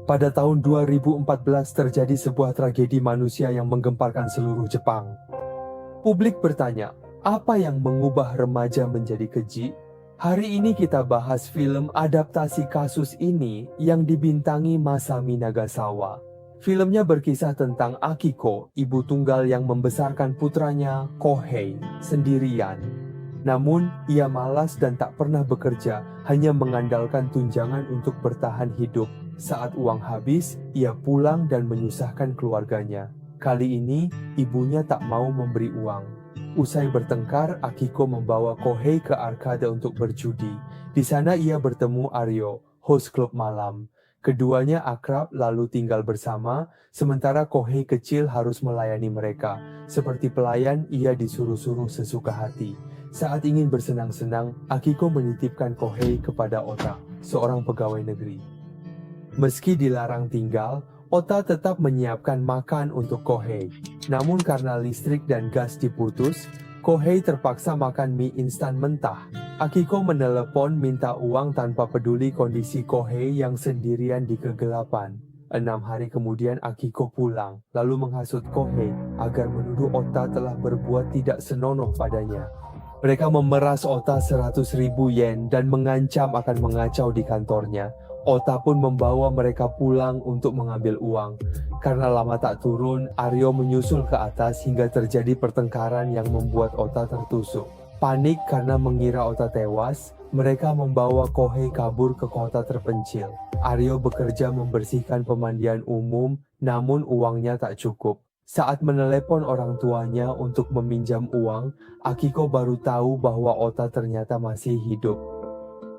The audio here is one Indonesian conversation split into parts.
Pada tahun 2014 terjadi sebuah tragedi manusia yang menggemparkan seluruh Jepang. Publik bertanya, apa yang mengubah remaja menjadi keji? Hari ini kita bahas film adaptasi kasus ini yang dibintangi Masami Nagasawa. Filmnya berkisah tentang Akiko, ibu tunggal yang membesarkan putranya, Kohei, sendirian. Namun, ia malas dan tak pernah bekerja, hanya mengandalkan tunjangan untuk bertahan hidup. Saat uang habis, ia pulang dan menyusahkan keluarganya. Kali ini, ibunya tak mau memberi uang. Usai bertengkar, Akiko membawa Kohei ke arkade untuk berjudi. Di sana ia bertemu Aryo, host klub malam. Keduanya akrab lalu tinggal bersama, sementara Kohei kecil harus melayani mereka. Seperti pelayan, ia disuruh-suruh sesuka hati. Saat ingin bersenang-senang, Akiko menitipkan Kohei kepada Ota, seorang pegawai negeri. Meski dilarang tinggal, Ota tetap menyiapkan makan untuk Kohei. Namun karena listrik dan gas diputus, Kohei terpaksa makan mie instan mentah. Akiko menelepon minta uang tanpa peduli kondisi Kohei yang sendirian di kegelapan. 6 hari kemudian Akiko pulang, lalu menghasut Kohei agar menuduh Ota telah berbuat tidak senonoh padanya. Mereka memeras Ota 100.000 yen dan mengancam akan mengacau di kantornya. Ota pun membawa mereka pulang untuk mengambil uang. Karena lama tak turun, Aryo menyusul ke atas hingga terjadi pertengkaran yang membuat Ota tertusuk. Panik karena mengira Ota tewas, mereka membawa Kohei kabur ke kota terpencil. Aryo bekerja membersihkan pemandian umum, namun uangnya tak cukup. Saat menelepon orang tuanya untuk meminjam uang, Akiko baru tahu bahwa Ota ternyata masih hidup.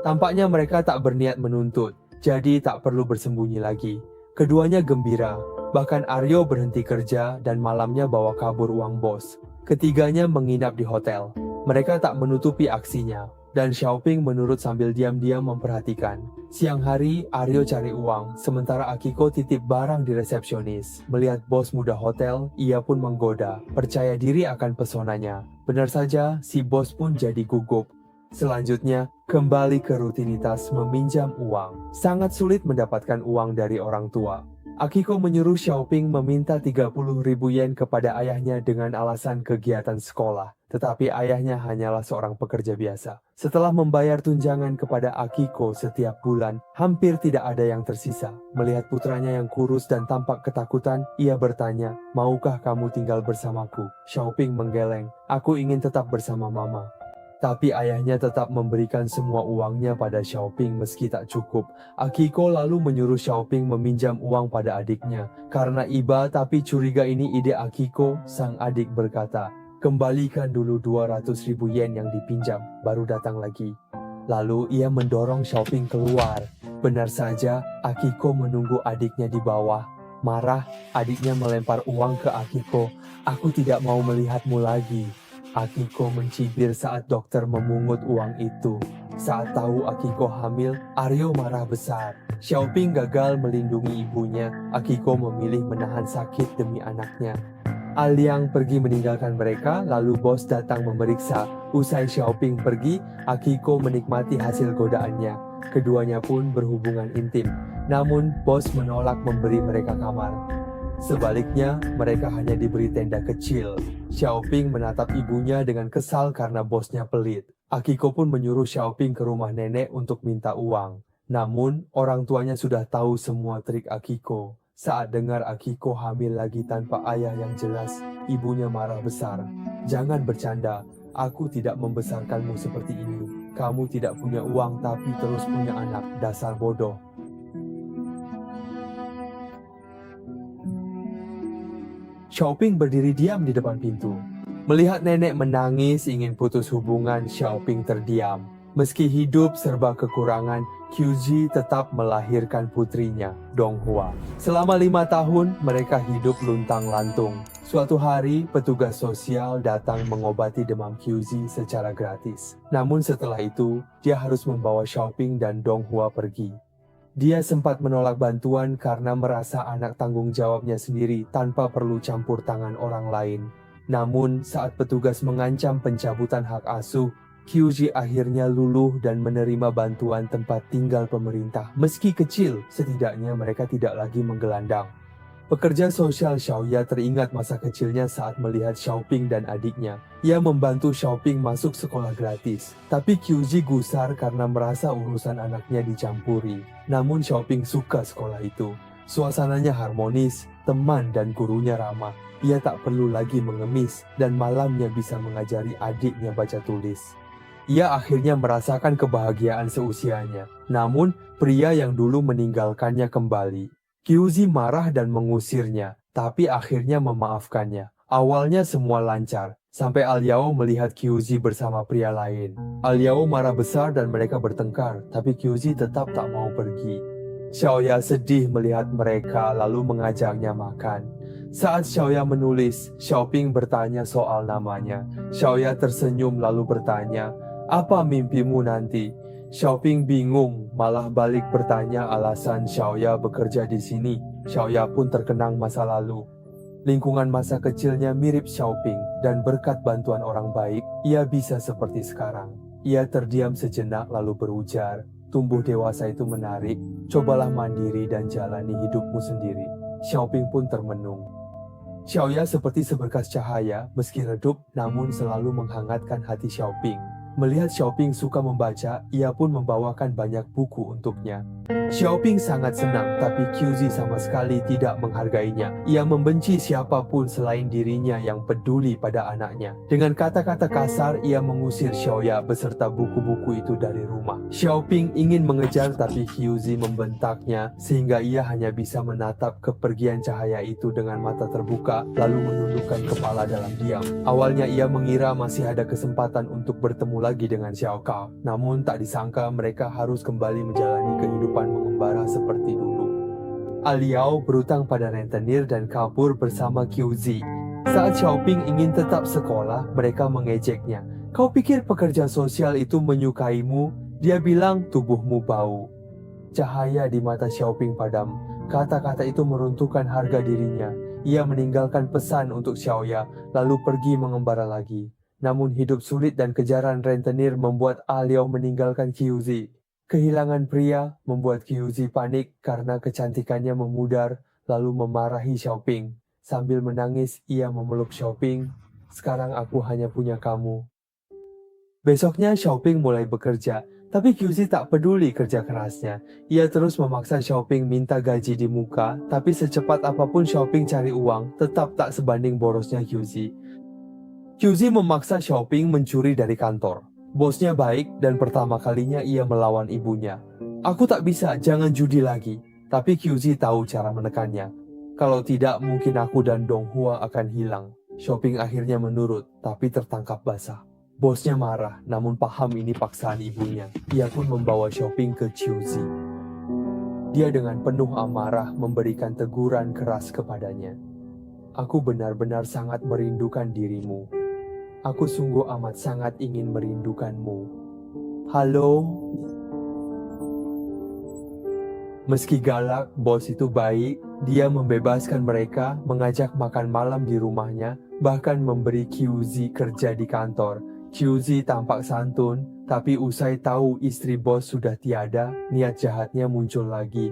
Tampaknya mereka tak berniat menuntut, jadi tak perlu bersembunyi lagi. Keduanya gembira, bahkan Aryo berhenti kerja dan malamnya bawa kabur uang bos. Ketiganya menginap di hotel. Mereka tak menutupi aksinya, dan Xiaoping menurut sambil diam-diam memperhatikan. Siang hari, Aryo cari uang, sementara Akiko titip barang di resepsionis. Melihat bos muda hotel, ia pun menggoda, percaya diri akan pesonanya. Benar saja, si bos pun jadi gugup. Selanjutnya, kembali ke rutinitas meminjam uang. Sangat sulit mendapatkan uang dari orang tua. Akiko menyuruh Xiaoping meminta 30.000 yen kepada ayahnya dengan alasan kegiatan sekolah. Tetapi ayahnya hanyalah seorang pekerja biasa. Setelah membayar tunjangan kepada Akiko setiap bulan, hampir tidak ada yang tersisa. Melihat putranya yang kurus dan tampak ketakutan, ia bertanya, "Maukah kamu tinggal bersamaku?" Xiaoping menggeleng, "Aku ingin tetap bersama mama." Tapi ayahnya tetap memberikan semua uangnya pada Xiaoping meski tak cukup. Akiko lalu menyuruh Xiaoping meminjam uang pada adiknya. Karena iba tapi curiga ini ide Akiko, sang adik berkata, "Kembalikan dulu 200.000 yen yang dipinjam, baru datang lagi." Lalu ia mendorong Xiaoping keluar. Benar saja, Akiko menunggu adiknya di bawah. Marah, adiknya melempar uang ke Akiko. "Aku tidak mau melihatmu lagi." Akiko mencibir saat dokter memungut uang itu. Saat tahu Akiko hamil, Aryo marah besar. Xiaoping gagal melindungi ibunya. Akiko memilih menahan sakit demi anaknya. Aliang pergi meninggalkan mereka, lalu bos datang memeriksa. Usai Xiaoping pergi, Akiko menikmati hasil godaannya. Keduanya pun berhubungan intim. Namun, bos menolak memberi mereka kamar. Sebaliknya, mereka hanya diberi tenda kecil. Xiaoping menatap ibunya dengan kesal karena bosnya pelit. Akiko pun menyuruh Xiaoping ke rumah nenek untuk minta uang. Namun, orang tuanya sudah tahu semua trik Akiko. Saat dengar Akiko hamil lagi tanpa ayah yang jelas, ibunya marah besar. "Jangan bercanda, aku tidak membesarkanmu seperti ini. Kamu tidak punya uang tapi terus punya anak, dasar bodoh." Xiaoping berdiri diam di depan pintu. Melihat nenek menangis ingin putus hubungan, Xiaoping terdiam. Meski hidup serba kekurangan, Kyuji tetap melahirkan putrinya, Donghua. Selama 5 tahun, mereka hidup luntang-lantung. Suatu hari, petugas sosial datang mengobati demam Kyuji secara gratis. Namun setelah itu, dia harus membawa Xiaoping dan Donghua pergi. Dia sempat menolak bantuan karena merasa anak tanggung jawabnya sendiri tanpa perlu campur tangan orang lain. Namun, saat petugas mengancam pencabutan hak asuh, QZ akhirnya luluh dan menerima bantuan tempat tinggal pemerintah. Meski kecil, setidaknya mereka tidak lagi menggelandang. Pekerja sosial Xiaoya teringat masa kecilnya saat melihat Xiaoping dan adiknya. Ia membantu Xiaoping masuk sekolah gratis. Tapi QZ gusar karena merasa urusan anaknya dicampuri. Namun Xiaoping suka sekolah itu. Suasananya harmonis, teman dan gurunya ramah. Ia tak perlu lagi mengemis dan malamnya bisa mengajari adiknya baca tulis. Ia akhirnya merasakan kebahagiaan seusianya. Namun, pria yang dulu meninggalkannya kembali. QZ marah dan mengusirnya, tapi akhirnya memaafkannya. Awalnya semua lancar, sampai Aliao melihat QZ bersama pria lain. Aliao marah besar dan mereka bertengkar, tapi QZ tetap tak mau pergi. Xiaoya sedih melihat mereka lalu mengajaknya makan. Saat Xiaoya menulis, Xiaoping bertanya soal namanya. Xiaoya tersenyum lalu bertanya, "Apa mimpimu nanti?" Xiaoping bingung, malah balik bertanya alasan Xiaoya bekerja di sini. Xiaoya pun terkenang masa lalu. Lingkungan masa kecilnya mirip Xiaoping, dan berkat bantuan orang baik, ia bisa seperti sekarang. Ia terdiam sejenak lalu berujar, "Tumbuh dewasa itu menarik, cobalah mandiri dan jalani hidupmu sendiri." Xiaoping pun termenung. Xiaoya seperti seberkas cahaya, meski redup namun selalu menghangatkan hati Xiaoping. Melihat Xiaoping suka membaca, ia pun membawakan banyak buku untuknya. Xiaoping sangat senang, tapi QZ sama sekali tidak menghargainya. Ia membenci siapapun selain dirinya yang peduli pada anaknya. Dengan kata-kata kasar, ia mengusir Xiaoya beserta buku-buku itu dari rumah. Xiaoping ingin mengejar, tapi QZ membentaknya, sehingga ia hanya bisa menatap kepergian cahaya itu dengan mata terbuka, lalu menundukkan kepala dalam diam. Awalnya ia mengira masih ada kesempatan untuk bertemu lagi dengan Xiao Kao. Namun tak disangka mereka harus kembali menjalani kehidupan mengembara seperti dulu. Aliao berutang pada rentenir dan kabur bersama QZ. Saat Xiaoping ingin tetap sekolah, mereka mengejeknya. "Kau pikir pekerja sosial itu menyukaimu?" Dia bilang tubuhmu bau. Cahaya di mata Xiaoping padam. Kata-kata itu meruntuhkan harga dirinya. Ia meninggalkan pesan untuk Xiaoya, lalu pergi mengembara lagi. Namun hidup sulit dan kejaran rentenir membuat Aliao meninggalkan QZ. Kehilangan pria membuat QZ panik karena kecantikannya memudar, lalu memarahi Xiaoping. Sambil menangis, ia memeluk Xiaoping. "Sekarang aku hanya punya kamu." Besoknya Xiaoping mulai bekerja, tapi QZ tak peduli kerja kerasnya. Ia terus memaksa Xiaoping minta gaji di muka, tapi secepat apapun Xiaoping cari uang, tetap tak sebanding borosnya QZ. QZ memaksa Xiaoping mencuri dari kantor. Bosnya baik dan pertama kalinya ia melawan ibunya. "Aku tak bisa, jangan judi lagi." Tapi QZ tahu cara menekannya. "Kalau tidak, mungkin aku dan Dong Hua akan hilang." Xiaoping akhirnya menurut, tapi tertangkap basah. Bosnya marah, namun paham ini paksaan ibunya. Ia pun membawa Xiaoping ke QZ. Dia dengan penuh amarah memberikan teguran keras kepadanya. "Aku benar-benar sangat merindukan dirimu. Aku sungguh amat sangat ingin merindukanmu. Halo?" Meski galak, bos itu baik. Dia membebaskan mereka, mengajak makan malam di rumahnya, bahkan memberi QZ kerja di kantor. QZ tampak santun, tapi usai tahu istri bos sudah tiada, niat jahatnya muncul lagi.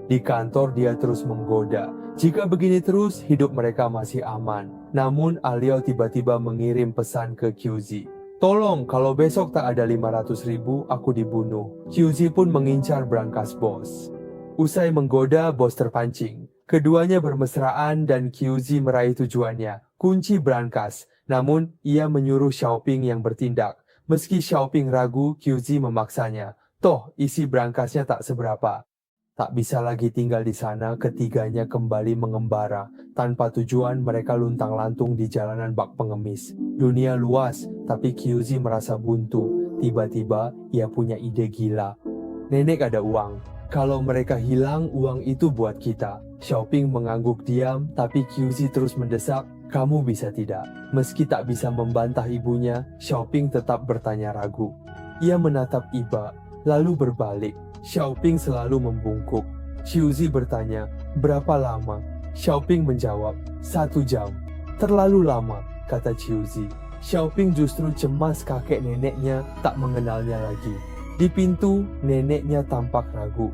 Di kantor dia terus menggoda. Jika begini terus, hidup mereka masih aman. Namun Aliao tiba-tiba mengirim pesan ke QZ. "Tolong, kalau besok tak ada 500.000, aku dibunuh." QZ pun mengincar brankas bos. Usai menggoda, bos terpancing. Keduanya bermesraan dan QZ meraih tujuannya, kunci brankas. Namun, ia menyuruh Xiaoping yang bertindak. Meski Xiaoping ragu, QZ memaksanya. Toh, isi brankasnya tak seberapa. Tak bisa lagi tinggal di sana, ketiganya kembali mengembara. Tanpa tujuan, mereka luntang-lantung di jalanan bak pengemis. Dunia luas, tapi QZ merasa buntu. Tiba-tiba, ia punya ide gila. "Nenek ada uang. Kalau mereka hilang, uang itu buat kita." Xiaoping mengangguk diam, tapi QZ terus mendesak, "Kamu bisa tidak?" Meski tak bisa membantah ibunya, Xiaoping tetap bertanya ragu. Ia menatap Iba, lalu berbalik. Xiaoping selalu membungkuk. QZ bertanya, "Berapa lama?" Xiaoping menjawab, 1 jam. "Terlalu lama," kata QZ. Xiaoping justru cemas kakek neneknya tak mengenalnya lagi. Di pintu, neneknya tampak ragu.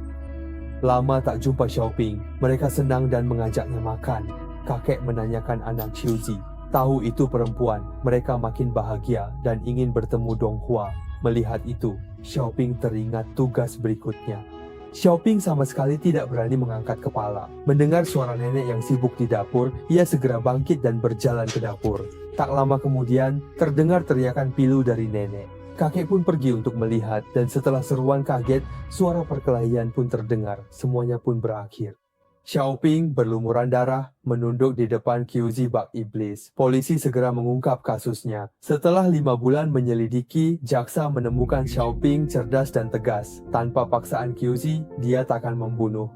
Lama tak jumpa Xiaoping, mereka senang dan mengajaknya makan. Kakek menanyakan anak Xiuzi. Tahu itu perempuan, mereka makin bahagia dan ingin bertemu Donghua. Melihat itu, Xiaoping teringat tugas berikutnya. Xiaoping sama sekali tidak berani mengangkat kepala. Mendengar suara nenek yang sibuk di dapur, ia segera bangkit dan berjalan ke dapur. Tak lama kemudian, terdengar teriakan pilu dari nenek. Kakek pun pergi untuk melihat, dan setelah seruan kaget, suara perkelahian pun terdengar. Semuanya pun berakhir. Xiaoping berlumuran darah, menunduk di depan Qiuzi bak iblis. Polisi segera mengungkap kasusnya. Setelah 5 bulan menyelidiki, jaksa menemukan Xiaoping cerdas dan tegas. Tanpa paksaan Qiuzi, dia takkan membunuh.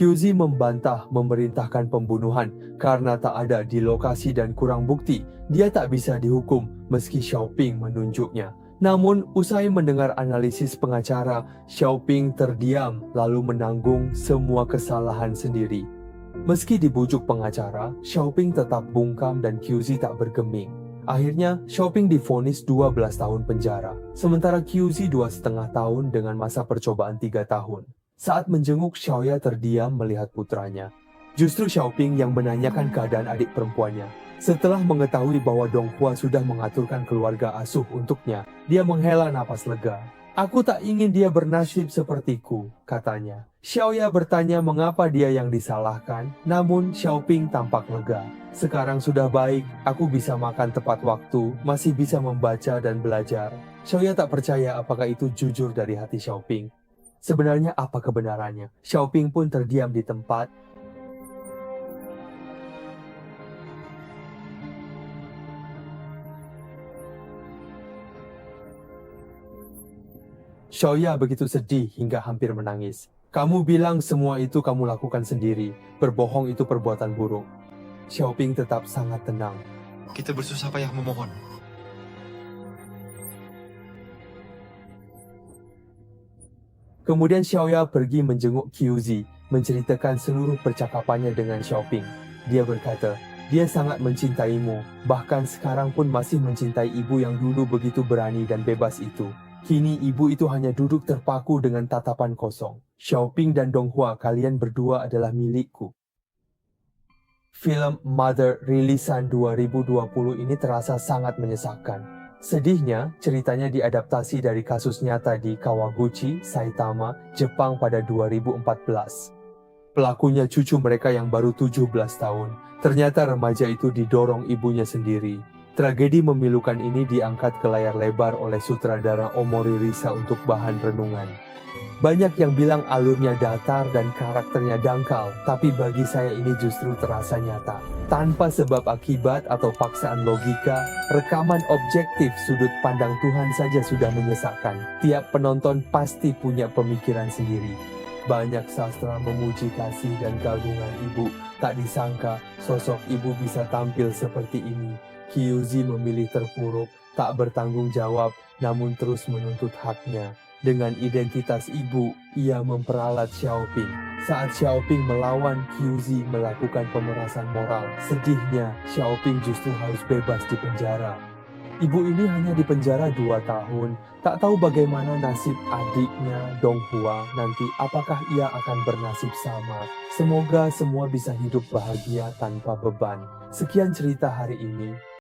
Qiuzi membantah memerintahkan pembunuhan karena tak ada di lokasi dan kurang bukti. Dia tak bisa dihukum meski Xiaoping menunjuknya. Namun, usai mendengar analisis pengacara, Xiaoping terdiam lalu menanggung semua kesalahan sendiri. Meski dibujuk pengacara, Xiaoping tetap bungkam dan Qiuzi tak bergeming. Akhirnya, Xiaoping divonis 12 tahun penjara, sementara Qiuzi 2,5 tahun dengan masa percobaan 3 tahun. Saat menjenguk, Xiaoya terdiam melihat putranya. Justru Xiaoping yang menanyakan keadaan adik perempuannya. Setelah mengetahui bahwa Donghua sudah mengaturkan keluarga asuh untuknya, dia menghela napas lega. "Aku tak ingin dia bernasib sepertiku," katanya. Xiaoya bertanya mengapa dia yang disalahkan, namun Xiaoping tampak lega. "Sekarang sudah baik, aku bisa makan tepat waktu, masih bisa membaca dan belajar." Xiaoya tak percaya apakah itu jujur dari hati Xiaoping. Sebenarnya apa kebenarannya? Xiaoping pun terdiam di tempat. Xiaoya begitu sedih hingga hampir menangis. "Kamu bilang semua itu kamu lakukan sendiri. Berbohong itu perbuatan buruk." Xiaoping tetap sangat tenang. Kita bersusah payah memohon. Kemudian Xiaoya pergi menjenguk Qiuzi, menceritakan seluruh percakapannya dengan Xiaoping. Dia berkata, "Dia sangat mencintaimu, bahkan sekarang pun masih mencintai ibu yang dulu begitu berani dan bebas itu. Kini ibu itu hanya duduk terpaku dengan tatapan kosong. Xiaoping dan Donghua, kalian berdua adalah milikku." Film Mother rilisan 2020 ini terasa sangat menyesakkan. Sedihnya, ceritanya diadaptasi dari kasus nyata di Kawaguchi, Saitama, Jepang pada 2014. Pelakunya cucu mereka yang baru 17 tahun. Ternyata remaja itu didorong ibunya sendiri. Tragedi memilukan ini diangkat ke layar lebar oleh sutradara Omori Risa untuk bahan renungan. Banyak yang bilang alurnya datar dan karakternya dangkal, tapi bagi saya ini justru terasa nyata. Tanpa sebab akibat atau paksaan logika, rekaman objektif sudut pandang Tuhan saja sudah menyesakkan. Tiap penonton pasti punya pemikiran sendiri. Banyak sastra memuji kasih dan keagungan ibu. Tak disangka sosok ibu bisa tampil seperti ini. Qiuzi memilih terpuruk, tak bertanggung jawab, namun terus menuntut haknya. Dengan identitas ibu, ia memperalat Xiaoping. Saat Xiaoping melawan, Qiuzi melakukan pemerasan moral. Sedihnya, Xiaoping justru harus bebas di penjara. Ibu ini hanya di penjara 2 tahun. Tak tahu bagaimana nasib adiknya, Donghua, nanti apakah ia akan bernasib sama. Semoga semua bisa hidup bahagia tanpa beban. Sekian cerita hari ini.